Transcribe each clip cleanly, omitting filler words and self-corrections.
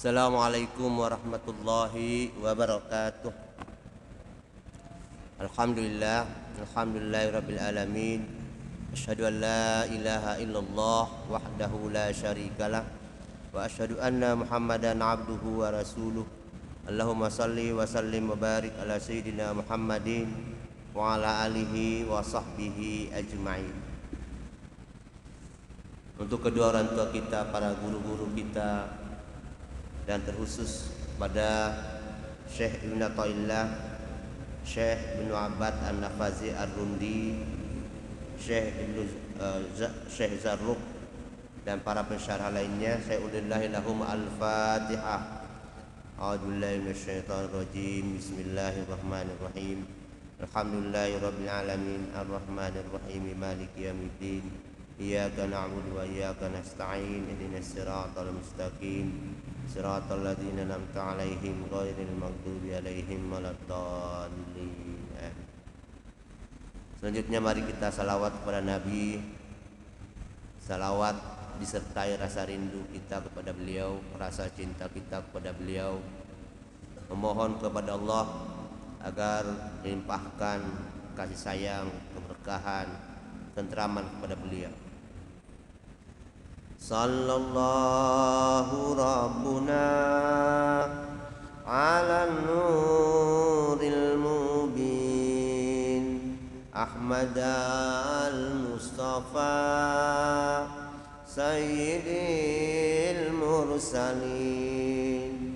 Assalamualaikum warahmatullahi wabarakatuh. Alhamdulillahirabbil alamin. Asyhadu an la ilaha illallah wahdahu la syarikalah wa asyhadu anna Muhammadan abduhu wa rasuluh. Allahumma salli wa sallim wa barik ala sayyidina Muhammadin wa ala alihi wa sahbihi ajma'in. Untuk kedua orang tua kita, para guru-guru kita, dan terkhusus pada Syekh Ibn Athaillah, Syekh Ibn Abbad An-Nafazi Ar-Rundi, Syekh Zarruq, dan para pensyarah lainnya. Saya ulillahi lahum al-Fatihah. A'udzubillahi minasyaitonir rajim. Bismillahirrahmanirrahim. Alhamdulillahirabbil alamin, arrahmanir rahim, maliki yaumiddin. Iyyaka na'budu wa iyyaka nasta'in. Ihdinas siratal mustaqim. Siratal ladzina an'amta 'alaihim ghairil maghdubi 'alaihim waladdallin. Selanjutnya mari kita salawat kepada Nabi. Salawat disertai rasa rindu kita kepada beliau, rasa cinta kita kepada beliau. Memohon kepada Allah agar dilimpahkan kasih sayang, keberkahan, tentraman kepada beliau. Sallallahu Rabbuna ala nuril mubin Ahmad al-Mustafa Sayyidil Mursalin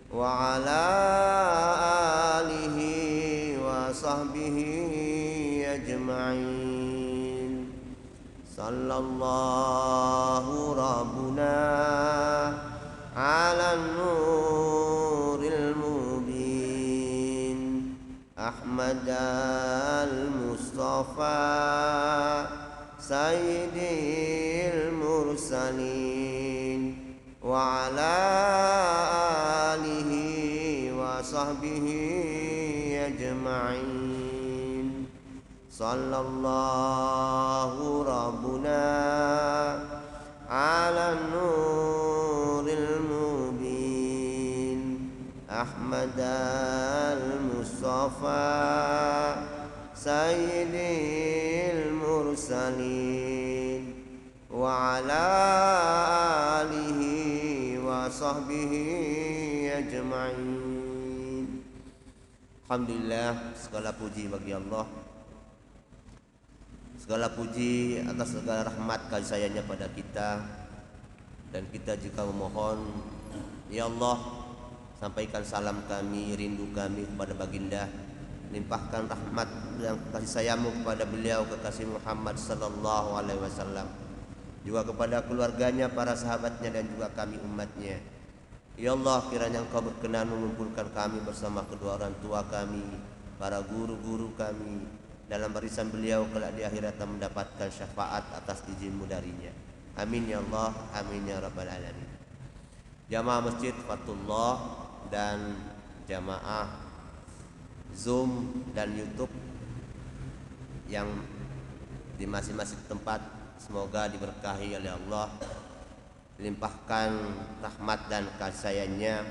wa ala alihi wa sahbihi ajma'in. Sallallahu Rabbuna ala nuril mubin Ahmad al-Mustafa Sayyidil Mursalin wa ala alihi wa sahbihi ajma'in. Sallallahu Rabbuna ala nuril mubin Ahmad al-Mustafa Sayyidil Mursalin wa ala alihi wa sahbihi ajma'in. Alhamdulillah, segala puji bagi Allah, segala puji atas segala rahmat kasih sayangnya pada kita. Dan kita juga memohon, ya Allah, sampaikan salam kami, rindu kami kepada baginda. Limpahkan rahmat dan kasih sayangmu kepada beliau, kekasih Muhammad sallallahu alaihi wasallam, juga kepada keluarganya, para sahabatnya, dan juga kami umatnya. Ya Allah, kiranya Engkau berkenan mengumpulkan kami bersama kedua orang tua kami, para guru-guru kami, dalam barisan beliau kelak di akhirat mendapatkan syafaat atas izin-Mu darinya. Amin ya Allah, amin ya rabbal alamin. Jamaah Masjid Fatullah dan jamaah Zoom dan YouTube yang di masing-masing tempat, semoga diberkahi oleh Allah, limpahkan rahmat dan kasih sayangnya,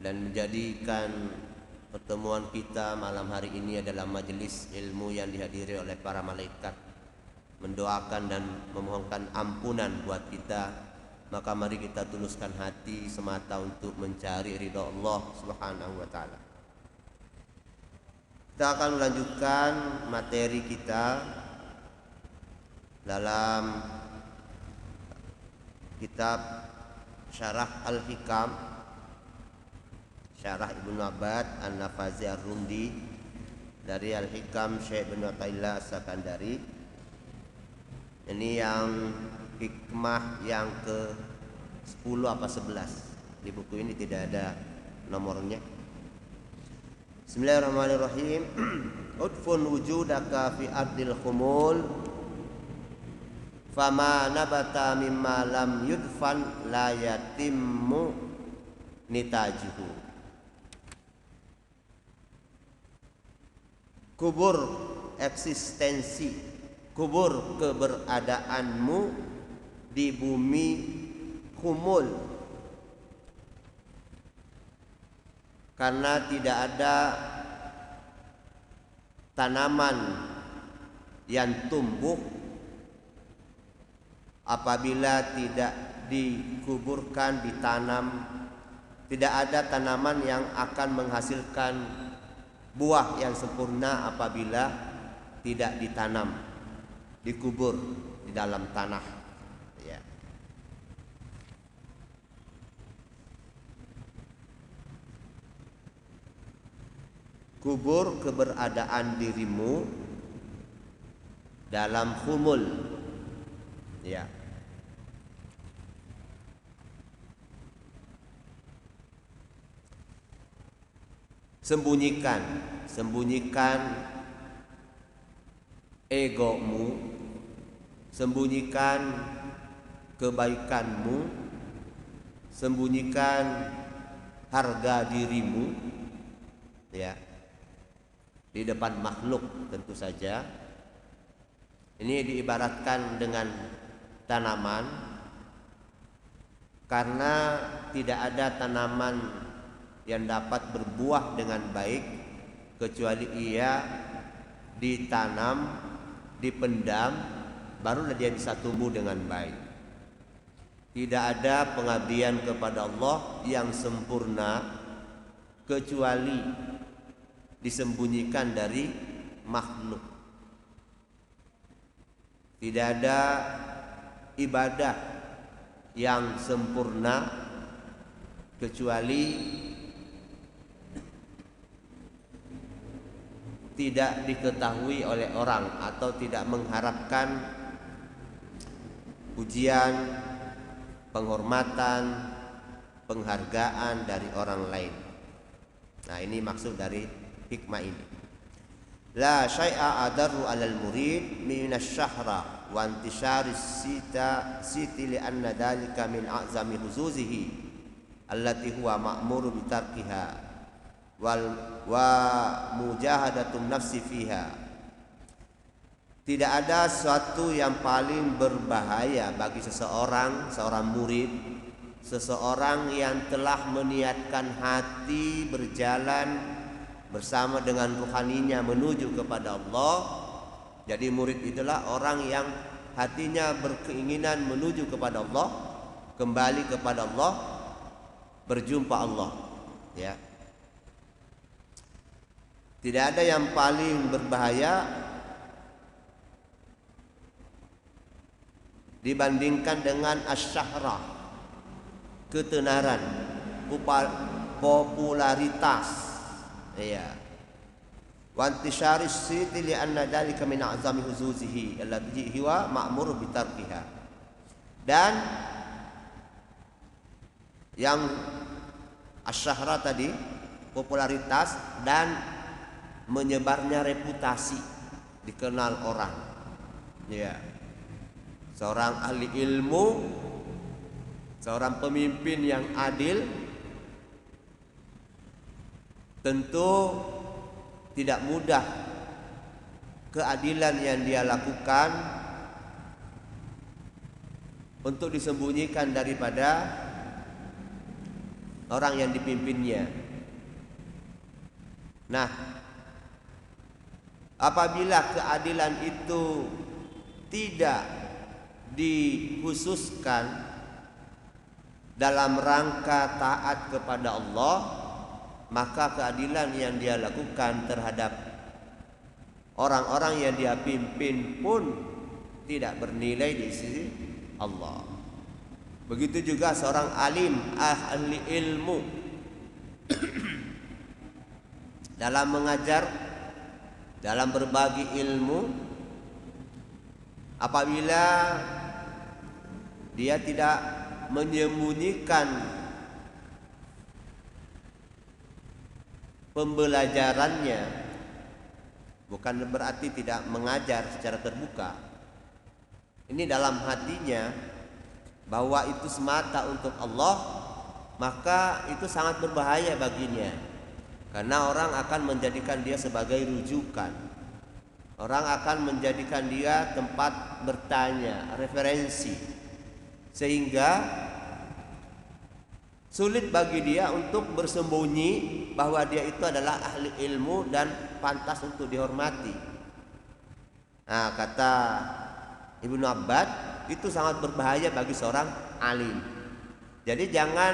dan menjadikan pertemuan kita malam hari ini adalah majelis ilmu yang dihadiri oleh para malaikat, mendoakan dan memohonkan ampunan buat kita. Maka mari kita tuluskan hati semata untuk mencari ridha Allah Subhanahu wa taala. Kita akan melanjutkan materi kita dalam kitab Syarah Al-Hikam, Syarah Ibnu Abbad An-Nafazi Ar-Rundi, dari Al-Hikam Syekh Ibn Athaillah As-Sakandari. Ini yang hikmah yang ke 10 apa 11. Di buku ini tidak ada nomornya. Bismillahirrahmanirrahim. Udfun wujudaka fi ardil khumul fama nabata mimma lam yudfan la yatimmu nitajuhu. Kubur eksistensi, kubur keberadaanmu di bumi khumul, karena tidak ada tanaman yang tumbuh apabila tidak dikuburkan, ditanam. Tidak ada tanaman yang akan menghasilkan buah yang sempurna apabila tidak ditanam, dikubur di dalam tanah. Ya. Kubur keberadaan dirimu dalam khumul. Ya. Sembunyikan egomu, sembunyikan kebaikanmu, sembunyikan harga dirimu, ya, di depan makhluk tentu saja. Ini diibaratkan dengan tanaman, karena tidak ada tanaman yang dapat berbuah dengan baik kecuali ia ditanam, dipendam, barulah dia bisa tumbuh dengan baik. Tidak ada pengabdian kepada Allah yang sempurna kecuali disembunyikan dari makhluk. Tidak ada ibadah yang sempurna kecuali tidak diketahui oleh orang atau tidak mengharapkan pujian, penghormatan, penghargaan dari orang lain. Nah, ini maksud dari hikmah ini. La syai'a adarru 'alal murid min asy-syahra wa intishari siti li anna dalika min a'zami huzuzihi allati huwa ma'muru bi tarkiha wa mujahadatun nafsi fiha. Tidak ada sesuatu yang paling berbahaya bagi seorang murid, seseorang yang telah meniatkan hati berjalan bersama dengan ruhaninya menuju kepada Allah. Jadi murid itulah orang yang hatinya berkeinginan menuju kepada Allah, kembali kepada Allah, berjumpa Allah, ya. Tidak ada yang paling berbahaya dibandingkan dengan asy-syahra, ketenaran, popularitas, ya. Wa intisharis siti li anna dalika min a'zami huzuzihi allati huwa ma'muru bi tarkiha. Dan yang asy-syahra tadi, popularitas dan menyebarnya reputasi, dikenal orang, ya. Seorang ahli ilmu, seorang pemimpin yang adil, tentu tidak mudah keadilan yang dia lakukan untuk disembunyikan daripada orang yang dipimpinnya. Nah, apabila keadilan itu tidak dikhususkan dalam rangka taat kepada Allah, maka keadilan yang dia lakukan terhadap orang-orang yang dia pimpin pun tidak bernilai di sisi Allah. Begitu juga seorang alim, ahli ilmu dalam mengajar, dalam berbagi ilmu, apabila dia tidak menyembunyikan pembelajarannya, bukan berarti tidak mengajar secara terbuka. Ini dalam hatinya bahwa itu semata untuk Allah, maka itu sangat berbahaya baginya. Karena orang akan menjadikan dia sebagai rujukan. Orang akan menjadikan dia tempat bertanya, referensi. Sehingga Sulit bagi dia untuk bersembunyi bahwa dia itu adalah ahli ilmu dan pantas untuk dihormati. Nah, kata Ibnu Abbad, itu sangat berbahaya bagi seorang alim. Jadi jangan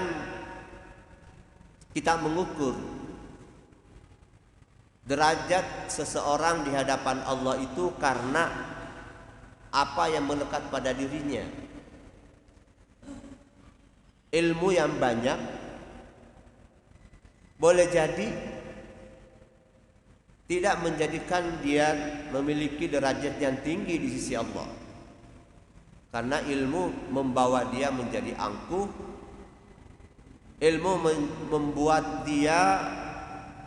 kita mengukur derajat seseorang di hadapan Allah itu karena apa yang melekat pada dirinya. Ilmu yang banyak boleh jadi tidak menjadikan dia memiliki derajat yang tinggi di sisi Allah, karena ilmu membawa dia menjadi angkuh. Ilmu membuat dia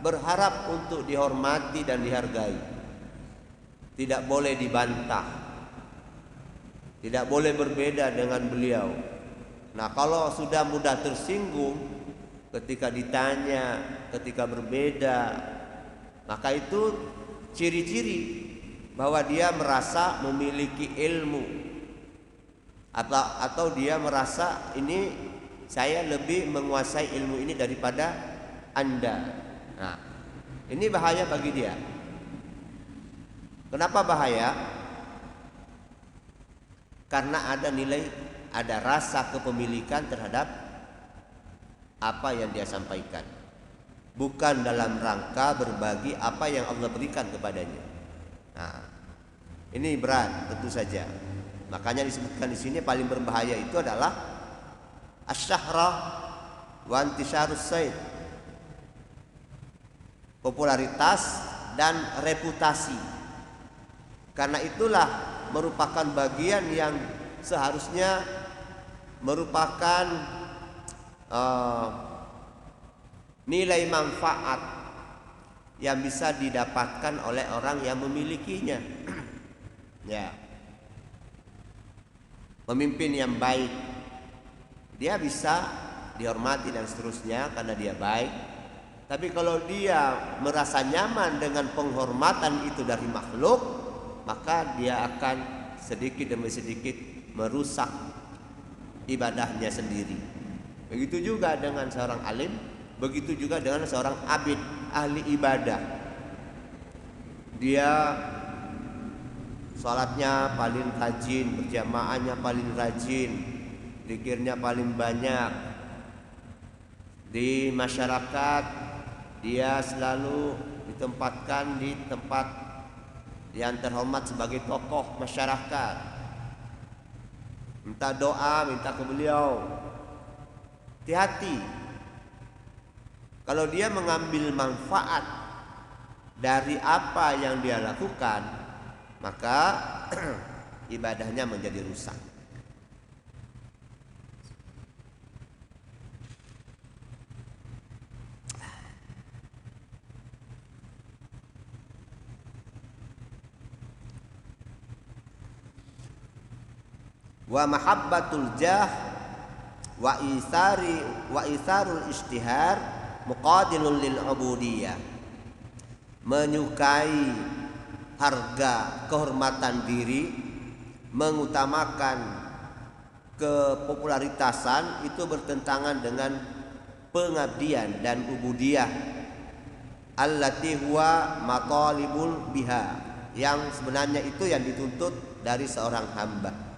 berharap untuk dihormati dan dihargai, tidak boleh dibantah, tidak boleh berbeda dengan beliau. Nah, kalau sudah mudah tersinggung ketika ditanya, ketika berbeda, maka itu ciri-ciri bahwa dia merasa memiliki ilmu, atau dia merasa ini saya lebih menguasai ilmu ini daripada Anda. Nah, ini bahaya bagi dia. Kenapa bahaya? Karena ada rasa kepemilikan terhadap apa yang dia sampaikan, bukan dalam rangka berbagi apa yang Allah berikan kepadanya. Nah, ini berat tentu saja. Makanya disebutkan di sini paling berbahaya itu adalah asy-syahrah wa intisyarus sayd, popularitas dan reputasi. Karena itulah merupakan bagian yang seharusnya merupakan nilai manfaat yang bisa didapatkan oleh orang yang memilikinya. Ya, pemimpin yang baik, dia bisa dihormati dan seterusnya karena dia baik. Tapi kalau dia merasa nyaman dengan penghormatan itu dari makhluk, maka dia akan sedikit demi sedikit merusak ibadahnya sendiri. Begitu juga dengan seorang alim, begitu juga dengan seorang abid, ahli ibadah. Dia salatnya paling rajin, berjamaahnya paling rajin, zikirnya paling banyak. Di masyarakat dia selalu ditempatkan di tempat yang terhormat sebagai tokoh masyarakat. Minta doa, minta ke beliau. Hati-hati. Kalau dia mengambil manfaat dari apa yang dia lakukan, maka ibadahnya menjadi rusak. Wa mahabbatul jah wa isarul istihar muqadilun lil ubudiyah. Menyukai harga kehormatan diri, mengutamakan kepopularitasan, itu bertentangan dengan pengabdian dan ubudiyah allati huwa matalibul biha, yang sebenarnya itu yang dituntut dari seorang hamba.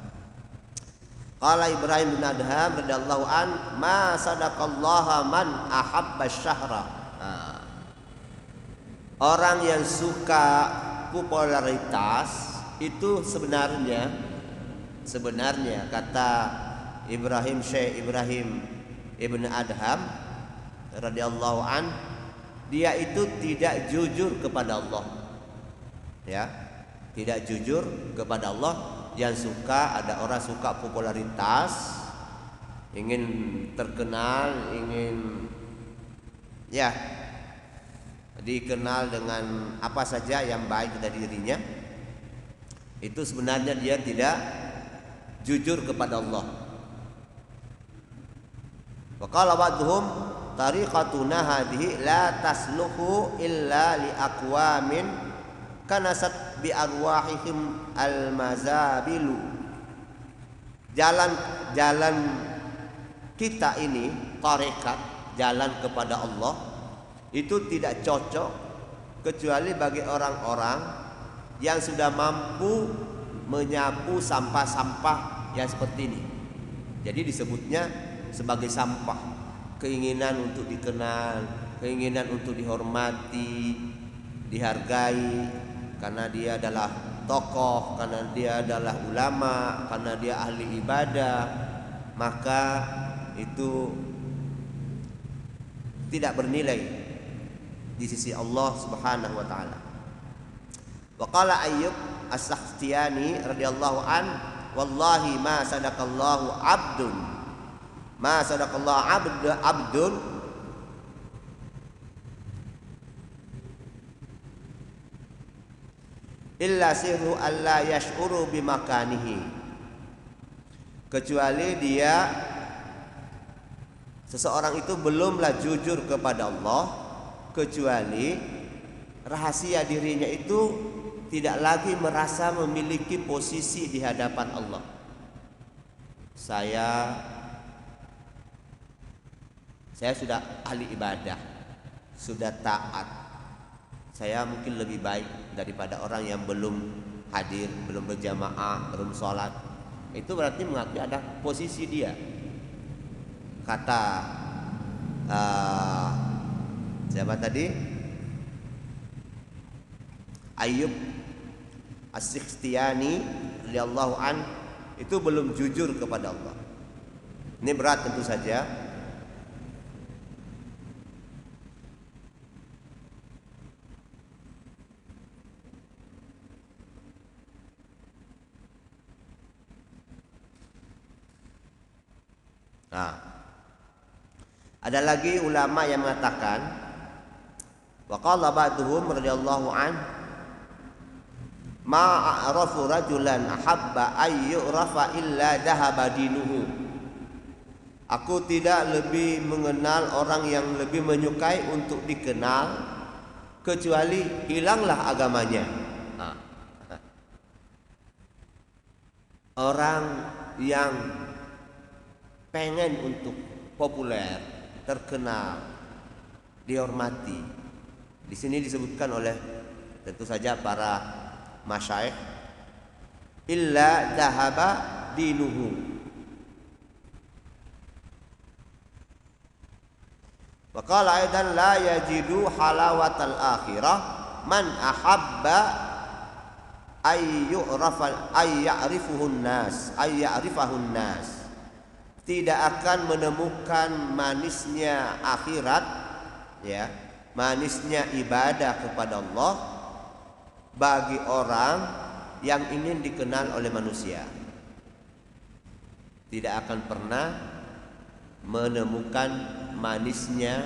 Qala Ibrahim bin Adham radhiyallahu an, ma sadaqallaha man ahabba syahra. Orang yang suka popularitas itu sebenarnya kata Syekh Ibrahim ibn Adham radhiyallahu an, dia itu tidak jujur kepada Allah. Ya, tidak jujur kepada Allah. Yang suka, ada orang suka popularitas, ingin terkenal, ingin ya dikenal dengan apa saja yang baik dari dirinya. Itu sebenarnya dia tidak jujur kepada Allah. Wa qala ba'dhum tariqatuna hadhihi la tasluhu illa li aqwamin kanasat bi arwahihim al-mazabilu. Jalan kita ini tarekat, jalan kepada Allah, itu tidak cocok kecuali bagi orang-orang yang sudah mampu menyapu sampah-sampah yang seperti ini. Jadi disebutnya sebagai sampah. Keinginan untuk dikenal, keinginan untuk dihormati, dihargai, karena dia adalah tokoh, karena dia adalah ulama, karena dia ahli ibadah, maka itu tidak bernilai di sisi Allah Subhanahu wa taala. Wa qala Ayyub As-Sakhtiyani radhiyallahu an, wallahi ma sadaqallahu abdun illa sirru alla yash'uru bimakanihi, kecuali seseorang itu belumlah jujur kepada Allah kecuali rahasia dirinya itu tidak lagi merasa memiliki posisi di hadapan Allah. Saya sudah ahli ibadah, sudah taat, saya mungkin lebih baik daripada orang yang belum hadir, belum berjamaah, belum sholat. Itu berarti mengakui ada posisi dia. Kata siapa tadi? Ayyub As-Sikhtiyani radhiyallahu an, itu belum jujur kepada Allah. Ini berat tentu saja. Nah, ada lagi ulama yang mengatakan, wa qala ba'duhum radhiyallahu an, ma a'rafu rajulan ahabba ay yu'rafa illa dhahaba dinuhu. Aku tidak lebih mengenal orang yang lebih menyukai untuk dikenal kecuali hilanglah agamanya. Nah, orang yang pengen untuk populer, terkenal, dihormati, di sini disebutkan oleh tentu saja para masyayikh, illa dhahaba dinuhu. Wa qala aidan la yajidu halawatal akhirah man ahabba ay ya'rifahun nas. Tidak akan menemukan manisnya akhirat, ya, manisnya ibadah kepada Allah bagi orang yang ingin dikenal oleh manusia. Tidak akan pernah menemukan manisnya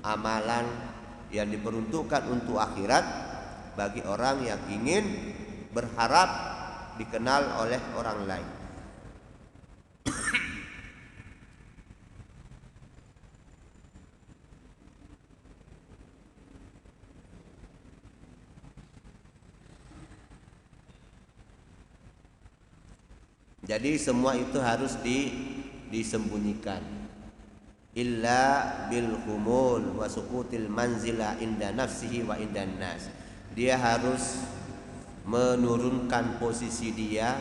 amalan yang diperuntukkan untuk akhirat bagi orang yang ingin berharap dikenal oleh orang lain. Jadi semua itu harus disembunyikan. Illa bil humul wa suqutil manzila inda nafsihi wa indan nas. Dia harus menurunkan posisi dia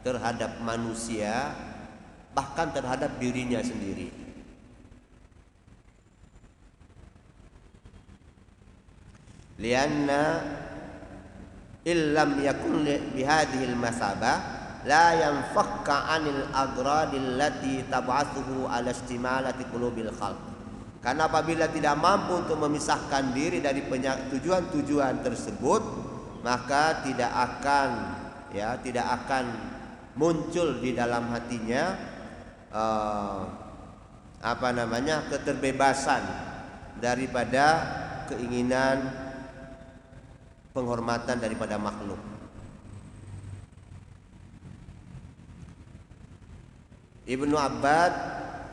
terhadap manusia, bahkan terhadap dirinya sendiri. Lianna illam yakun bihadhil masabah la yanfakka anil agradil lati tab'athuhu ala istimalati qulubil khalq. Karena apabila tidak mampu untuk memisahkan diri dari tujuan-tujuan tersebut, maka tidak akan muncul di dalam hatinya keterbebasan daripada keinginan penghormatan daripada makhluk. Ibnu Abbad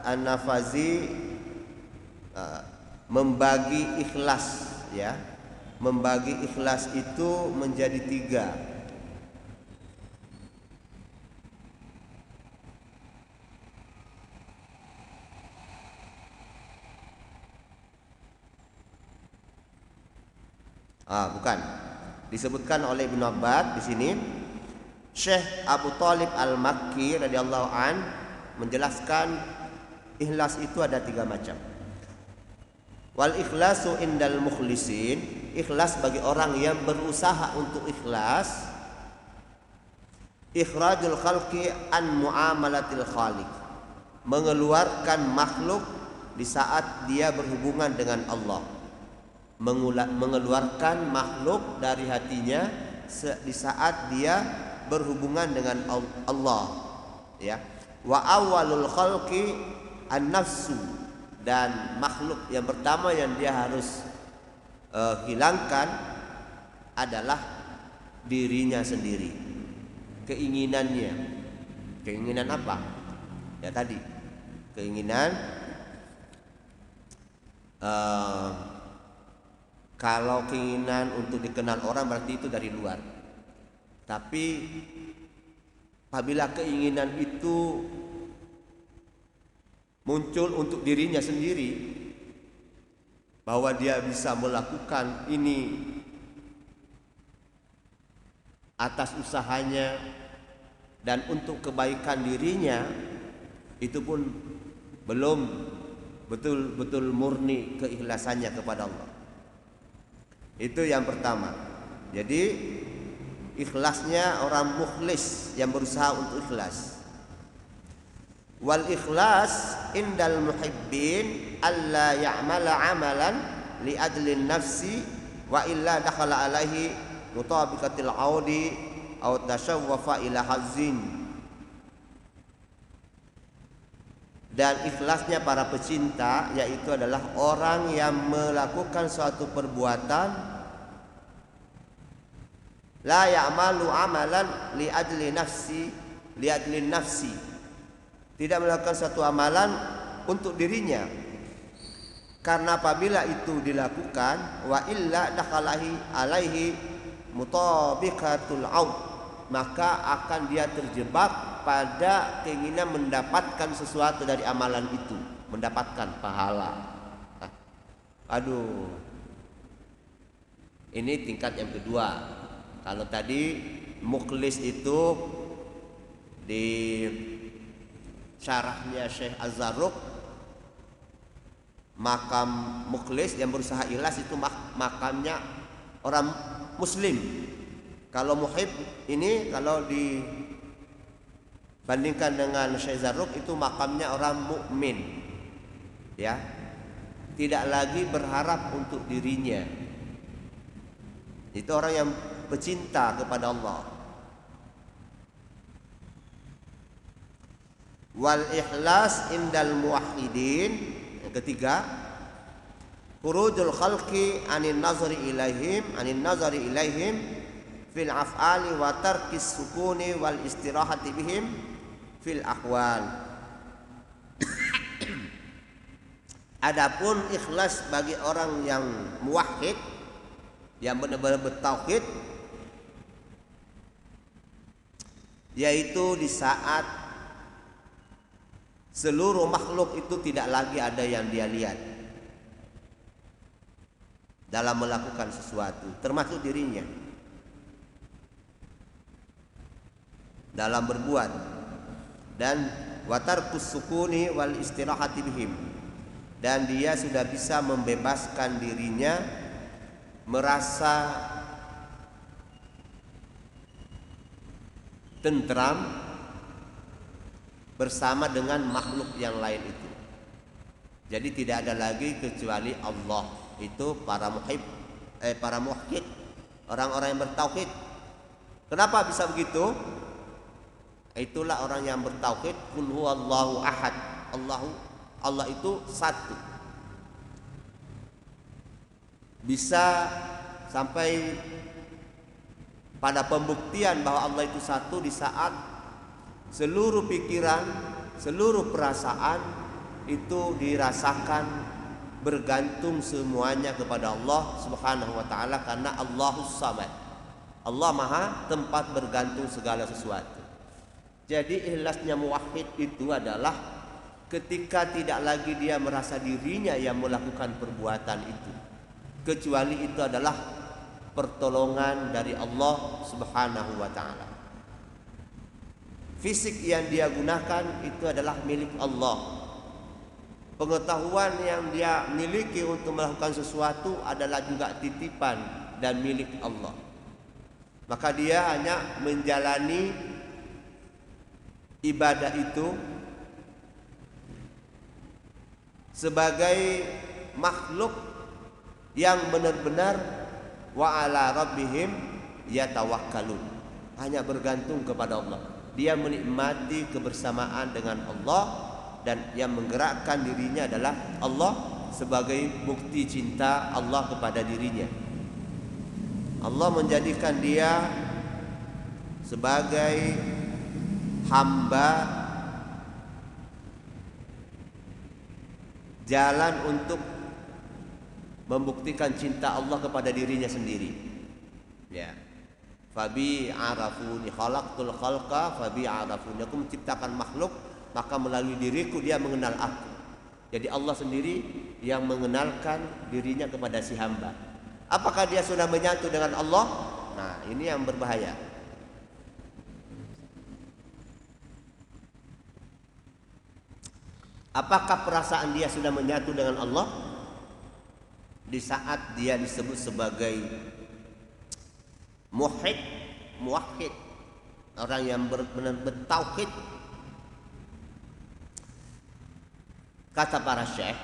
An-Nafazi membagi ikhlas, ya, membagi ikhlas itu menjadi 3. Bukan. Disebutkan oleh Ibnu Abbas di sini, Syekh Abu Thalib Al-Makki radhiyallahu an menjelaskan ikhlas itu ada 3 macam. Wal ikhlasu indal mukhlisin, ikhlas bagi orang yang berusaha untuk ikhlas, ikhrajul khalqi an muamalatil khaliq, mengeluarkan makhluk di saat dia berhubungan dengan Allah, mengeluarkan makhluk dari hatinya di saat dia berhubungan dengan Allah, ya. Wa awwalul khalqi an-nafsu, dan makhluk yang pertama yang dia harus hilangkan adalah dirinya sendiri, keinginannya. Keinginan apa? Ya tadi, keinginan kalau keinginan untuk dikenal orang berarti itu dari luar. Tapi apabila keinginan itu muncul untuk dirinya sendiri, bahwa dia bisa melakukan ini atas usahanya dan untuk kebaikan dirinya, itu pun belum betul-betul murni keikhlasannya kepada Allah. Itu yang pertama. Jadi ikhlasnya orang mukhlis yang berusaha untuk ikhlas. Wal ikhlas indal muhibbin alla ya'mala amalan li adlin nafsi wa illa dakhala alaihi mutabiqatil audi aw tashawwafa ila hazin. Dan ikhlasnya para pecinta yaitu adalah orang yang melakukan suatu perbuatan la ya'malu amalan li adlin nafsi, tidak melakukan satu amalan untuk dirinya, karena apabila itu dilakukan wa illa dakhalahi alaihi mutabiqatul aud, maka akan dia terjebak pada keinginan mendapatkan sesuatu dari amalan itu, mendapatkan pahala. Ini tingkat yang kedua. Kalau tadi mukhlis itu di syarahnya Syekh Az-Zarruq, makam mukhlis yang berusaha ikhlas itu makamnya orang muslim. Kalau muhib ini kalau dibandingkan dengan Syekh Az-Zarruq itu makamnya orang mukmin, ya, tidak lagi berharap untuk dirinya. Itu orang yang pecinta kepada Allah. Wal ikhlas indal muwahhidin, yang ketiga, khurujul khalqi anin nazari ilaihim fil af'ali wa tarkis sukuni wal istirahati bihim fil ahwal. Adapun ikhlas bagi orang yang muwahhid, yang benar-benar bertauhid, yaitu di saat seluruh makhluk itu tidak lagi ada yang dia lihat dalam melakukan sesuatu, termasuk dirinya dalam berbuat, dan watarkus sukuni wal istirahati bihim, dan dia sudah bisa membebaskan dirinya, merasa tentram bersama dengan makhluk yang lain itu. Jadi tidak ada lagi kecuali Allah. Itu para muwahhid, orang-orang yang bertauhid. Kenapa bisa begitu? Itulah orang yang bertauhid, qul huwallahu ahad. Allah itu satu. Bisa sampai pada pembuktian bahwa Allah itu satu di saat seluruh pikiran, seluruh perasaan itu dirasakan bergantung semuanya kepada Allah Subhanahu wa taala, karena Allahus Samad. Allah Maha tempat bergantung segala sesuatu. Jadi ikhlasnya muwahhid itu adalah ketika tidak lagi dia merasa dirinya yang melakukan perbuatan itu, kecuali itu adalah pertolongan dari Allah Subhanahu wa taala. Fisik yang dia gunakan itu adalah milik Allah. Pengetahuan yang dia miliki untuk melakukan sesuatu adalah juga titipan dan milik Allah. Maka dia hanya menjalani ibadah itu sebagai makhluk yang benar-benar wa ala rabbihim yatawakkalun, hanya bergantung kepada Allah. Dia menikmati kebersamaan dengan Allah, dan yang menggerakkan dirinya adalah Allah sebagai bukti cinta Allah kepada dirinya. Allah menjadikan dia sebagai hamba, jalan untuk membuktikan cinta Allah kepada dirinya sendiri. Ya. Fabi arafuni khalaqtul khalqa fabi arafuni. Aku menciptakan makhluk, maka melalui diriku dia mengenal aku. Jadi Allah sendiri yang mengenalkan dirinya kepada si hamba. Apakah dia sudah menyatu dengan Allah? Nah, ini yang berbahaya. Apakah perasaan dia sudah menyatu dengan Allah? Di saat dia disebut sebagai muwahhid, orang yang benar-benar bertauhid. Kata para syekh,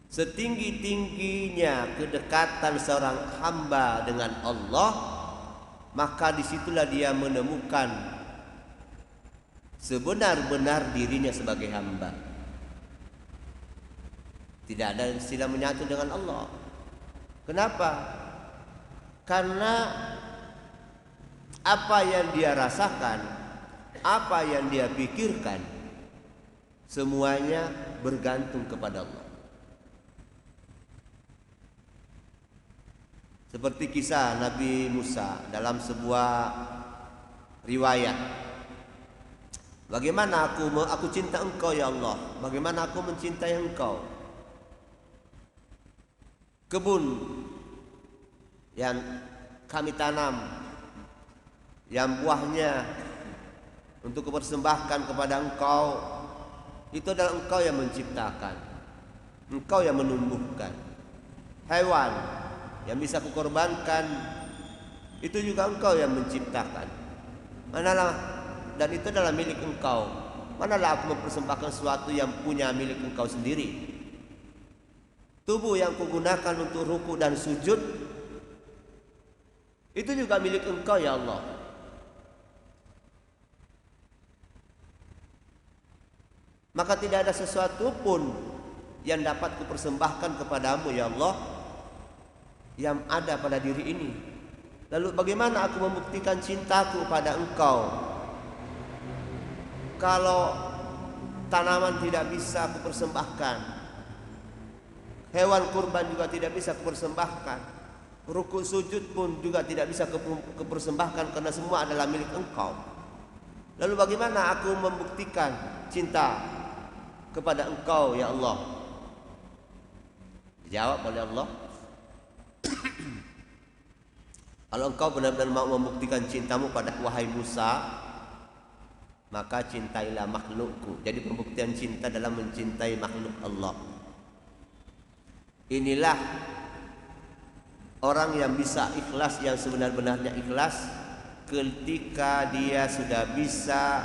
setinggi-tingginya kedekatan seorang hamba dengan Allah, maka disitulah dia menemukan sebenar-benar dirinya sebagai hamba. Tidak ada istilah menyatu dengan Allah. Kenapa? Karena apa yang dia rasakan, apa yang dia pikirkan, semuanya bergantung kepada Allah. Seperti kisah Nabi Musa dalam sebuah riwayat. Bagaimana aku cinta engkau ya Allah, bagaimana aku mencintai engkau. Kebun yang kami tanam, yang buahnya untuk kupersembahkan kepada engkau, itu adalah engkau yang menciptakan, engkau yang menumbuhkan. Hewan yang bisa kukorbankan, itu juga engkau yang menciptakan. Manalah, dan itu adalah milik engkau. Manalah aku mempersembahkan sesuatu yang punya milik engkau sendiri. Tubuh yang kugunakan untuk ruku dan sujud, itu juga milik engkau ya Allah. Maka tidak ada sesuatu pun yang dapat kupersembahkan kepadamu ya Allah yang ada pada diri ini. Lalu bagaimana aku membuktikan cintaku pada engkau kalau tanaman tidak bisa kupersembahkan, hewan kurban juga tidak bisa kupersembahkan, rukuk sujud pun juga tidak bisa kupersembahkan, karena semua adalah milik engkau. Lalu bagaimana aku membuktikan cinta kepada engkau ya Allah? Dijawab oleh Allah, kalau engkau benar-benar mau membuktikan cintamu pada wahai Musa, maka cintailah makhlukku. Jadi pembuktian cinta dalam mencintai makhluk Allah. Inilah orang yang bisa ikhlas, yang sebenar-benarnya ikhlas, ketika dia sudah bisa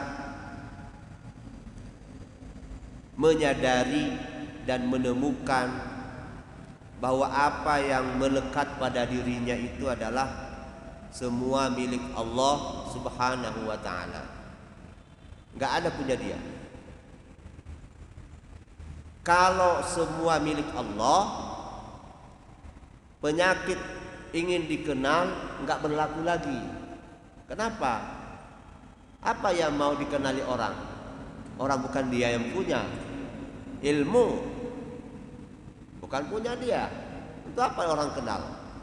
menyadari dan menemukan bahwa apa yang melekat pada dirinya itu adalah semua milik Allah Subhanahu wa ta'ala. Gak ada punya dia. Kalau semua milik Allah, penyakit ingin dikenal enggak berlaku lagi. Kenapa? Apa yang mau dikenali orang? Orang bukan dia yang punya. Ilmu bukan punya dia. Untuk apa orang kenal?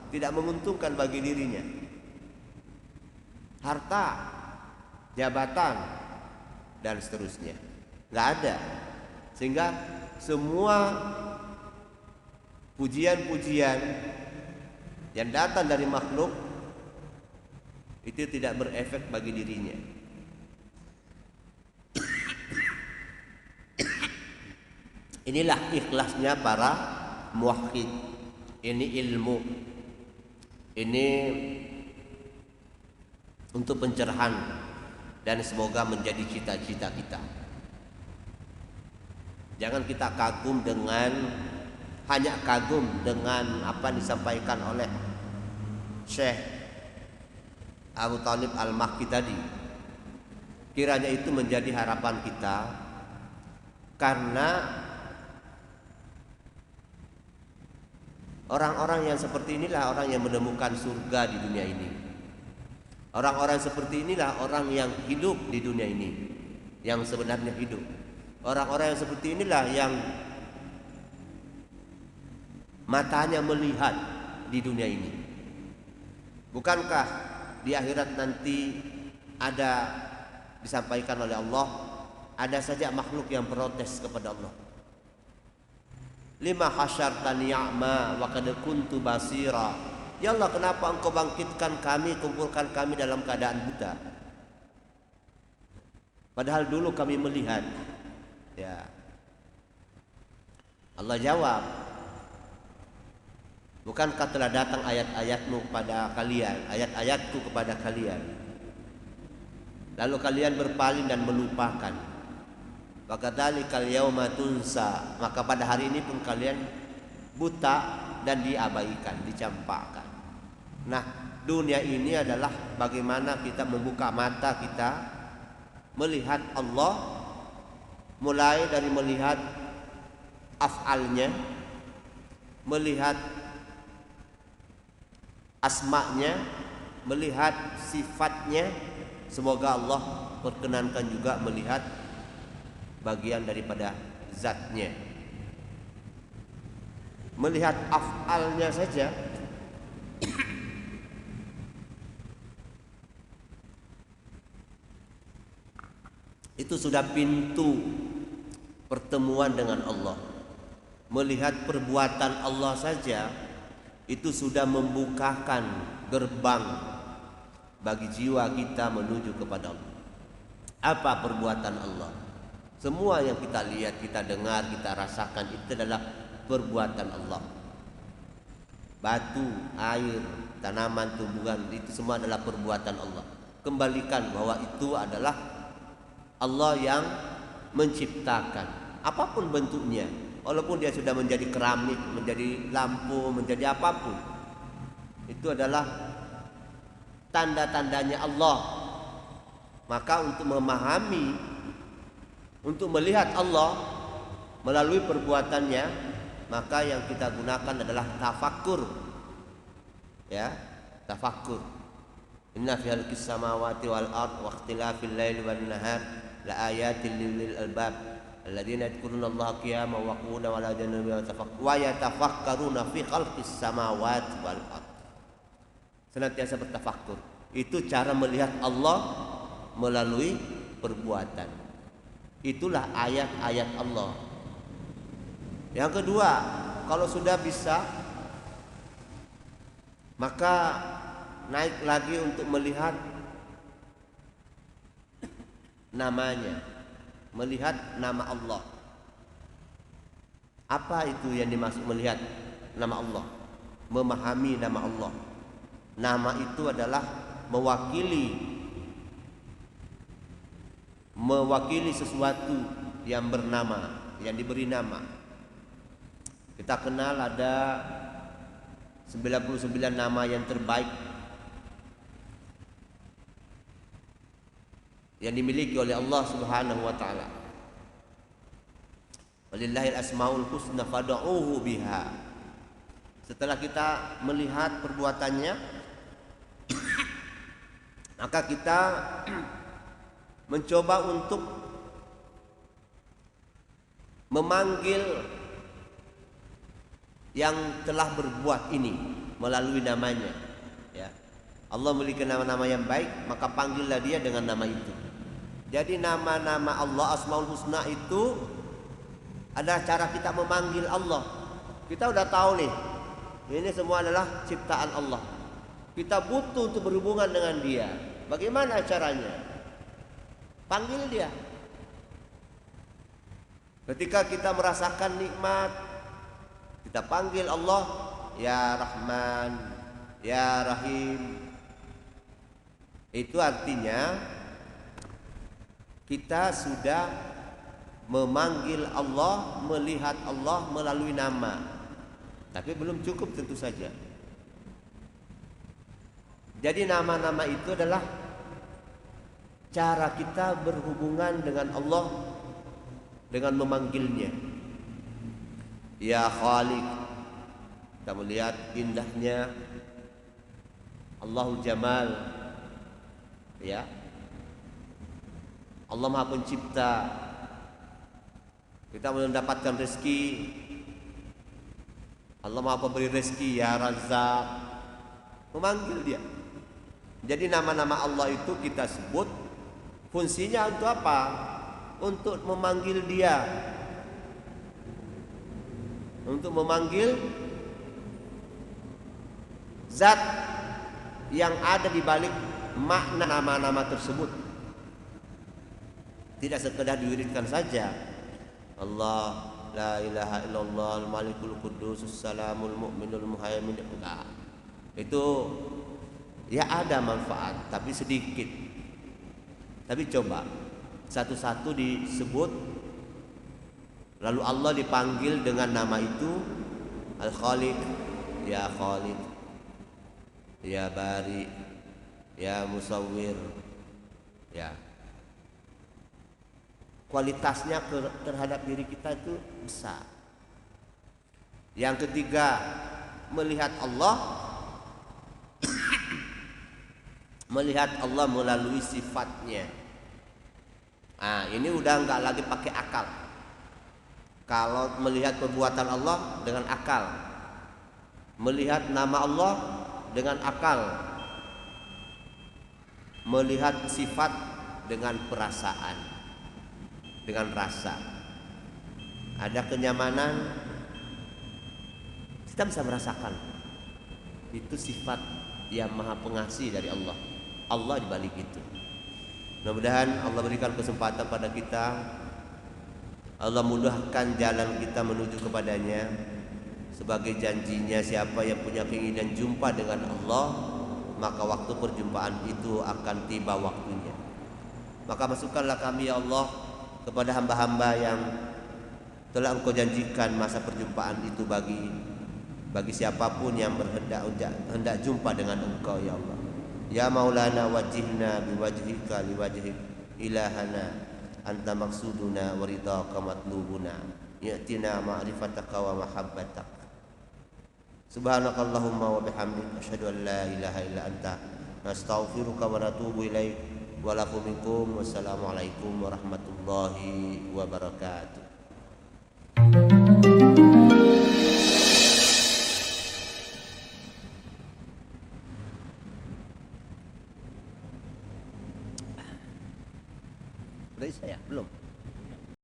Tidak menguntungkan bagi dirinya. Harta, jabatan, dan seterusnya. Enggak ada. Sehingga semua pujian-pujian Yang datang dari makhluk itu tidak berefek bagi dirinya. Inilah ikhlasnya para muwahhid. Ini ilmu. Ini untuk pencerahan dan semoga menjadi cita-cita kita. Jangan kita hanya kagum dengan apa yang disampaikan oleh Syekh Abu Thalib Al-Makki tadi. Kiranya itu menjadi harapan kita, karena orang-orang yang seperti inilah orang yang menemukan surga di dunia ini. Orang-orang seperti inilah orang yang hidup di dunia ini, yang sebenarnya hidup. Orang-orang yang seperti inilah yang matanya melihat di dunia ini. Bukankah di akhirat nanti ada disampaikan oleh Allah, ada saja makhluk yang protes kepada Allah. Lima hasyartani a'ma wa qad kuntu basira. Ya Allah, kenapa engkau bangkitkan kami, kumpulkan kami dalam keadaan buta? Padahal dulu kami melihat. Ya. Allah jawab, bukankah telah datang ayat-ayatmu kepada kalian, ayat-ayatku kepada kalian, lalu kalian berpaling dan melupakan. Wakadzalikal yauma tunsa, maka pada hari ini pun kalian buta dan diabaikan, dicampakkan. Nah, dunia ini adalah bagaimana kita membuka mata kita melihat Allah, mulai dari melihat af'alnya, melihat asma'nya, melihat sifatnya. Semoga Allah perkenankan juga melihat bagian daripada zatnya. Melihat af'alnya saja itu sudah pintu pertemuan dengan Allah. Melihat perbuatan Allah saja itu sudah membukakan gerbang bagi jiwa kita menuju kepada Allah. Apa perbuatan Allah? Semua yang kita lihat, kita dengar, kita rasakan itu adalah perbuatan Allah. Batu, air, tanaman, tumbuhan, itu semua adalah perbuatan Allah. Kembalikan bahwa itu adalah Allah yang menciptakan, apapun bentuknya. Walaupun dia sudah menjadi keramik, menjadi lampu, menjadi apapun, itu adalah tanda-tandanya Allah. Maka untuk memahami, untuk melihat Allah melalui perbuatannya, maka yang kita gunakan adalah tafakkur. Ya, tafakkur. Inna fi khalqis samawati wal ard wa ikhtilafil laili wan nahar la ayatin lil albab alladzina yadhkuruna Allaha qiyaman wa qu'udan wa ala junubihim wa yatafakkaruna fi khalqis samawati wal ard. Senantiasa bertafakkur. Itu cara melihat Allah melalui perbuatan. Itulah ayat-ayat Allah. Yang kedua, kalau sudah bisa, maka naik lagi untuk melihat namanya, melihat nama Allah. Apa itu yang dimaksud melihat nama Allah? Memahami nama Allah. Nama itu adalah mewakili sesuatu yang bernama, yang diberi nama. Kita kenal ada 99 nama yang terbaik yang dimiliki oleh Allah Subhanahu wa taala. Walillahil asmaul husna fad'uuhu biha. Setelah kita melihat perbuatannya, maka kita mencoba untuk memanggil yang telah berbuat ini melalui namanya. Ya. Allah memiliki nama-nama yang baik, maka panggillah dia dengan nama itu. Jadi nama-nama Allah Asmaul Husna itu adalah cara kita memanggil Allah. Kita udah tahu nih Ini semua adalah ciptaan Allah. Kita butuh untuk berhubungan dengan Dia. Bagaimana caranya? Panggil Dia. Ketika kita merasakan nikmat, kita panggil Allah, Ya Rahman, Ya Rahim. Itu artinya kita sudah memanggil Allah, melihat Allah melalui nama. Tapi belum cukup tentu saja. Jadi nama-nama itu adalah cara kita berhubungan dengan Allah dengan memanggilnya. Ya Khaliq, kita melihat indahnya Allahul Jamal, ya. Allah Maha Pencipta. Kita mendapatkan rezeki, Allah Maha Pemberi rezeki, Ya Razzaq. Memanggil Dia. Jadi nama-nama Allah itu kita sebut, fungsinya untuk apa? Untuk memanggil Dia. Untuk memanggil zat yang ada di balik makna nama-nama tersebut. Tidak sekedar diwiridkan saja. Allah, la ilaha illallah, al-malikul quddus, salamul mu'minul muhaimin. Enggak. Itu ya ada manfaat, tapi sedikit. Tapi coba satu-satu disebut, lalu Allah dipanggil dengan nama itu. Al-Khaliq, Ya Khaliq, Ya Bari, Ya Musawwir, ya. Kualitasnya terhadap diri kita itu besar. Yang ketiga, melihat Allah. Melihat Allah melalui sifatnya. Nah, ini udah nggak lagi pakai akal. Kalau melihat perbuatan Allah dengan akal, melihat nama Allah dengan akal, melihat sifat dengan perasaan, dengan rasa. Ada kenyamanan, kita bisa merasakan. Itu sifat yang maha pengasih dari Allah. Allah di balik itu. Mudah-mudahan Allah berikan kesempatan pada kita. Allah mudahkan jalan kita menuju kepadanya. Sebagai janjinya, siapa yang punya keinginan jumpa dengan Allah, maka waktu perjumpaan itu akan tiba waktunya. Maka masukkanlah kami ya Allah kepada hamba-hamba yang telah Engkau janjikan masa perjumpaan itu bagi siapapun yang hendak jumpa dengan Engkau ya Allah. Ya Maulana wajihna biwajhika liwajhik ilahana anta maksuduna wa ridhaka matlubuna ya'tina ma'rifataka wa mahabbatak. Subhanakallahumma wa bihamdika asyhadu an la ilaha illa anta nastaghfiruka wa natubu ilaik. Wa lakum minkum wassalamualaikum warahmatullahi wabarakatuh. Dari saya belum.